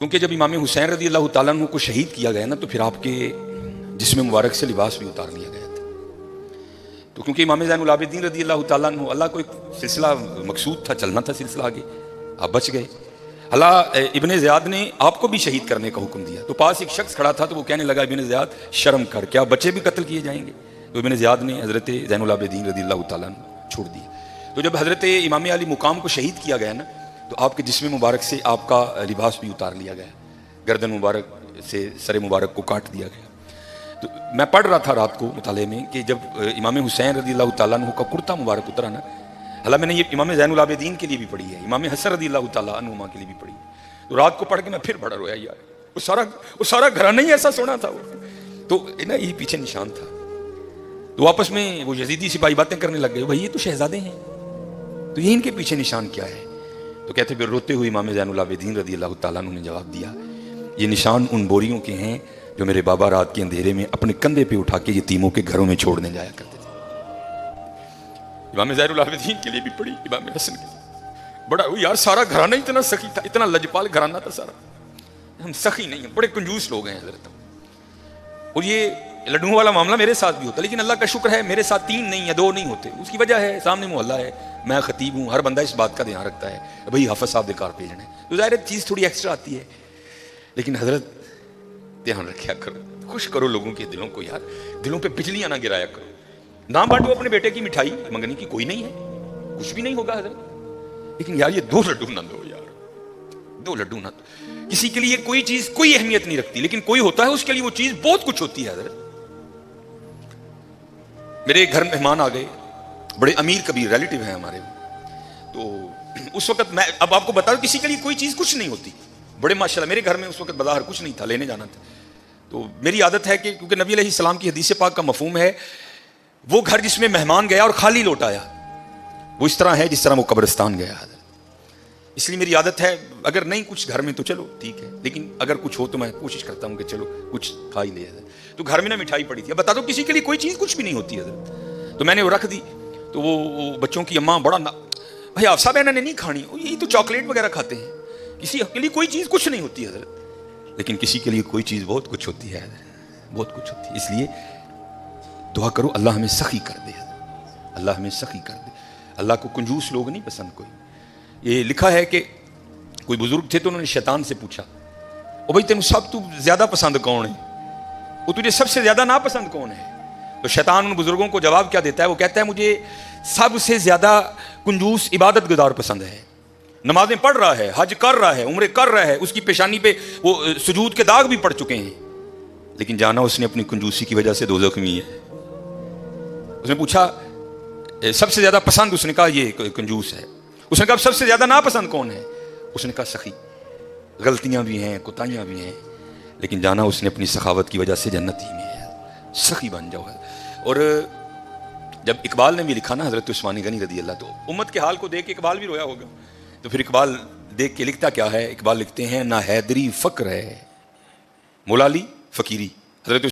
کیونکہ جب امام حسین رضی اللہ تعالیٰ عنہ کو شہید کیا گیا نا تو پھر آپ کے جسم مبارک سے لباس بھی اتار لیا گیا تھا. تو کیونکہ امام زین العابدین رضی اللہ تعالیٰ عنہ اللہ کو ایک سلسلہ مقصود تھا، چلنا تھا سلسلہ آگے، آپ بچ گئے. اللہ ابن زیاد نے آپ کو بھی شہید کرنے کا حکم دیا. تو پاس ایک شخص کھڑا تھا تو وہ کہنے لگا ابن زیاد شرم کر، کیا بچے بھی قتل کیے جائیں گے؟ تو ابن زیاد نے حضرت زین العابدین رضی اللہ تعالیٰ عنہ چھوڑ دیا. تو جب حضرت امام علی مقام کو شہید کیا گیا نا تو آپ کے جسم مبارک سے آپ کا لباس بھی اتار لیا گیا، گردن مبارک سے سر مبارک کو کاٹ دیا گیا. تو میں پڑھ رہا تھا رات کو مطالعے میں کہ جب امام حسین رضی اللہ تعالیٰ عنہ کا کرتا مبارک اترا نا، حالانکہ میں نے یہ امام زین العابدین کے لیے بھی پڑھی ہے، امام حسن رضی اللہ تعالیٰ عنہ کے لیے بھی پڑھی ہے. تو رات کو پڑھ کے میں پھر بڑا رویا یار، وہ سارا گھرانہ ہی ایسا سونا تھا وہ. تو نا یہ پیچھے نشان تھا. تو آپس میں وہ یزیدی سپاہی باتیں کرنے لگ گئے، بھائی یہ تو شہزادے ہیں، تو یہ ان کے پیچھے نشان کیا ہے؟ تو کہتے پھر روتے ہوئے امام زین العابدین رضی اللہ تعالیٰ عنہ نے جواب دیا، یہ نشان ان بوریوں کے ہیں جو میرے بابا رات کے اندھیرے میں اپنے کندھے پہ اٹھا کے یتیموں کے گھروں میں چھوڑنے جایا کرتے تھے. امام زین العابدین کے لیے بھی پڑھی، امام حسن کے لیے. بڑا یار سارا گھرانہ اتنا سخی تھا، اتنا لجپال گھرانہ تھا سارا. ہم سخی نہیں ہیں، بڑے کنجوس لوگ ہیں حضرت. اور یہ لڈوؤں والا معاملہ میرے ساتھ بھی ہوتا، لیکن اللہ کا شکر ہے میرے ساتھ 3 نہیں یا 2 نہیں ہوتے. اس کی وجہ ہے سامنے محلہ ہے، میں خطیب ہوں، ہر بندہ اس بات کا دھیان رکھتا ہے بھائی حافظ صاحب بیکار بھیجنا ہے. تو ظاہر چیز تھوڑی ایکسٹرا آتی ہے، لیکن حضرت دھیان رکھیا کرو، خوش کرو لوگوں کے دلوں کو یار، دلوں پہ بجلیاں نہ گرایا کرو. نہ بانٹو اپنے بیٹے کی مٹھائی، منگنے کی کوئی نہیں ہے، کچھ بھی نہیں ہوگا حضرت، لیکن یار یہ 2 لڈو نہ دو یار، 2 لڈو نہ دو. کسی کے لیے کوئی چیز کوئی اہمیت نہیں رکھتی، لیکن کوئی ہوتا ہے اس کے لیے وہ چیز بہت کچھ ہوتی ہے حضرت. میرے گھر مہمان آ گئے، بڑے امیر کبیر ریلیٹیو ہیں ہمارے. تو اس وقت میں اب آپ کو بتا دوں کسی کے لیے کوئی چیز کچھ نہیں ہوتی، بڑے ماشاءاللہ میرے گھر میں اس وقت بظاہر کچھ نہیں تھا، لینے جانا تھا. تو میری عادت ہے کہ کیونکہ نبی علیہ السلام کی حدیث پاک کا مفہوم ہے وہ گھر جس میں مہمان گیا اور خالی لوٹ آیا وہ اس طرح ہے جس طرح وہ قبرستان گیا. اس لیے میری عادت ہے اگر نہیں کچھ گھر میں تو چلو ٹھیک ہے، لیکن اگر کچھ ہو تو میں کوشش کرتا ہوں کہ چلو کچھ کھا ہی لے. تو گھر میں نا مٹھائی پڑی تھی. اب بتا دو کسی کے لیے کوئی چیز کچھ بھی نہیں ہوتی حضرت. تو میں نے وہ رکھ دی. تو وہ بچوں کی اماں بڑا بھائی آپ صاحب انہوں نے نہیں کھانی، یہی تو چاکلیٹ وغیرہ کھاتے ہیں. کسی کے لیے کوئی چیز کچھ نہیں ہوتی حضرت، لیکن کسی کے لیے کوئی چیز بہت کچھ ہوتی ہے حضرت، بہت کچھ ہوتی ہے. اس لیے دعا کرو اللہ ہمیں سخی کر دے، اللہ ہمیں سخی کر دے. اللہ کو کنجوس لوگ نہیں پسند. کوئی یہ لکھا ہے کہ کوئی بزرگ تھے تو انہوں نے شیطان سے پوچھا او بھائی تینوں سب تو زیادہ پسند کون ہے، وہ تجھے سب سے زیادہ ناپسند کون ہے؟ تو شیطان ان بزرگوں کو جواب کیا دیتا ہے؟ وہ کہتا ہے مجھے سب سے زیادہ کنجوس عبادت گزار پسند ہے، نمازیں پڑھ رہا ہے، حج کر رہا ہے، عمرے کر رہا ہے، اس کی پیشانی پہ وہ سجود کے داغ بھی پڑ چکے ہیں، لیکن جانا اس نے اپنی کنجوسی کی وجہ سے دوزخ میں ہے. اس نے پوچھا سب سے زیادہ پسند، اس نے کہا یہ کنجوس ہے. اس نے کہا سب سے زیادہ ناپسند کون ہے؟ اس نے کہا سخی. غلطیاں بھی ہیں، کوتاہیاں بھی ہیں، لیکن جانا اس نے اپنی سخاوت کی وجہ سے جنت ہی میں ہے. سخی بن جاؤ. اور جب اقبال نے بھی لکھا نا حضرت عثمانی غنی رضی اللہ، تو امت کے حال کو دیکھ کے اقبال بھی رویا ہوگا. تو پھر اقبال دیکھ کے لکھتا کیا ہے؟ اقبال لکھتے ہیں نہ حیدری فقر ہے مولا علی فقیری. حضرت